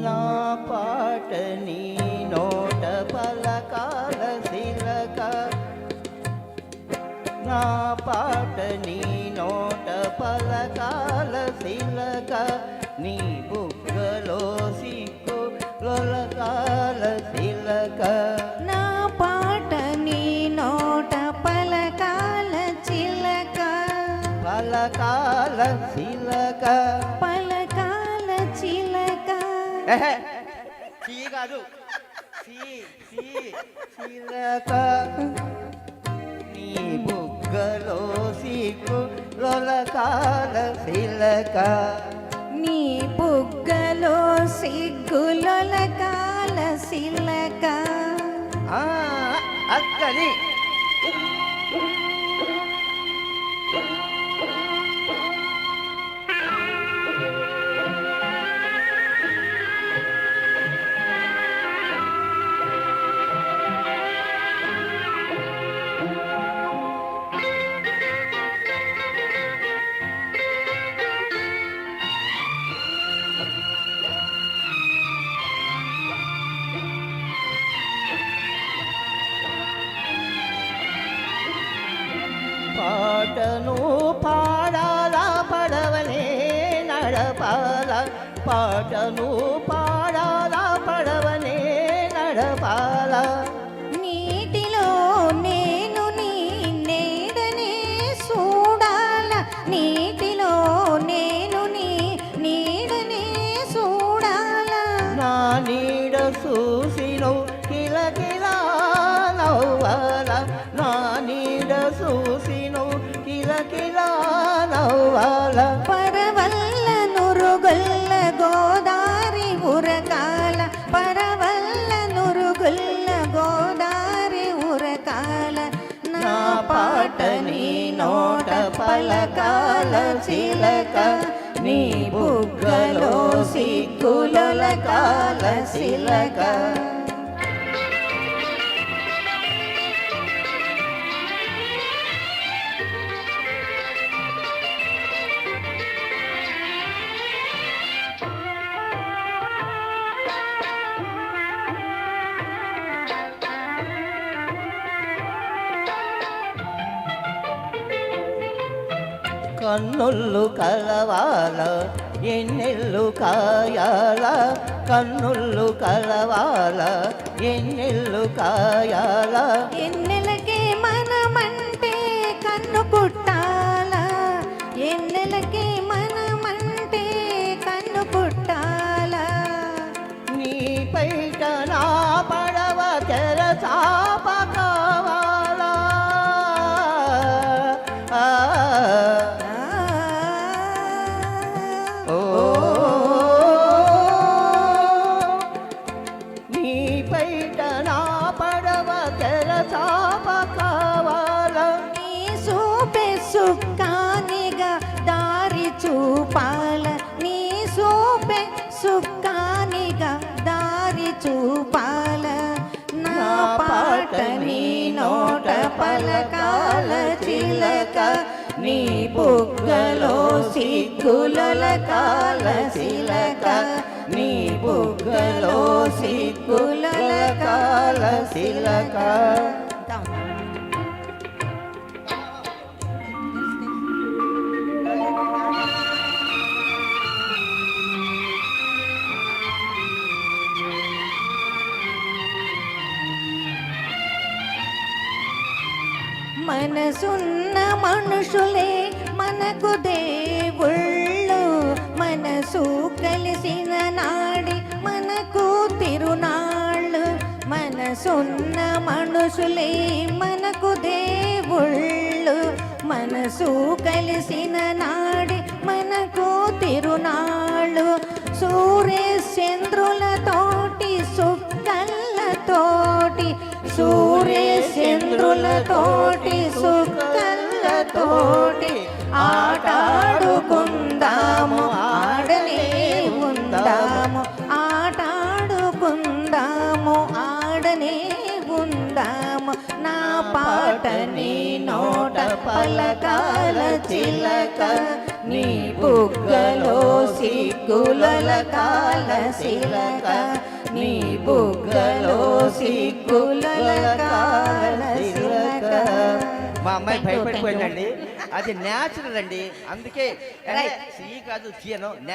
నా పాట నీ నోట పలకాల శిలక, నా పాట నీ నోట పలకాల శిలక, నీ బుగ్గలో సిగ్గు లొలకాల శిలక. నా పాట నీ నోట పలకాల చిలక, పలకాల శిలక, పలకాల చిలక. చీ కాదు, శిలక, నీ బుగ్గలో సిగ్గు లొలకాల శిలక, నీ బుగ్గలో సిగ్గులొలకాల శిలక. అక్కని పాటను పాడాలా పడవనే నడపాల, పాటను పాడాలా పడవనే నడపాల. నీటిలో నేను నీ నీడనే చూడాల, నీటిలో నేను నీ నీడనే చూడాల. నా నీడ చూసిను కిలకిలా నవ్వాల, నా నీడ చూసిను కిలకిలా నవ్వాల. పరవల్ల నురుగుల్ల గోదారి ఉరకాల, పరవల్ల నురుగుల్ల గోదారి ఉరకాల. నా పాట నీ నోట పలకాల చిలక, నీ బుగ్గలో సిగ్గులొలకాల శిలక. కన్నుళ్ళు కలవాల ఎన్నెళ్ళు కాయాల, కన్నుళ్ళు కలవాల ఎన్నెళ్ళు కాయాల. ఎన్నెలకే మనమంటే కన్ను పుట్టాల, ఎన్నెలకే మనమంటే కన్ను పుట్టాల. నీ పైట నా పడవ తెరచాప కావాలా, నీ పైట నా పడవ తెరచాప కావాలా. నీ సూపే సుక్కానిగా దారి చూపాల, నీ సూపే సుక్కానిగా దారి చూపాల. నా పాట నీ నోట పలకాల చిలక, నీ బుగ్గలో సిగ్గులొలకాల శిలక, నీ బుగ్గలో సిగ్గులొలకాల శిలక. మనసున్న మనుషులే మనకు దేవుళ్ళు, మనసు కలిసిన నాడి మనకు తిరునాళ్ళు. మనసున్న మనుషులే మనకు దేవుళ్ళు, మనసు కలిసిన నాడి మనకు తిరునాళ్ళు. సూర్యచంద్రులతోటి సుక్కల్లతోటి, సూర్యచంద్రులతోటి సుక్కల్లతోటి ఆటాడుకుందాము, ఆడనే ఉందాము, ఆటాడుకుందాము, ఆడనే ఉందాము. నా పాట పాట నీ నోట పలకాల చిలక నీ బుగ్గలో సిగ్గులకాల చిలక నీ బుగ్గలో సిగ్గులకాల చిలక. మా అమ్మాయి భయపడిపోయిందండి. అది న్యాచురల్ అండి, అందుకే సి కాదు సి అనో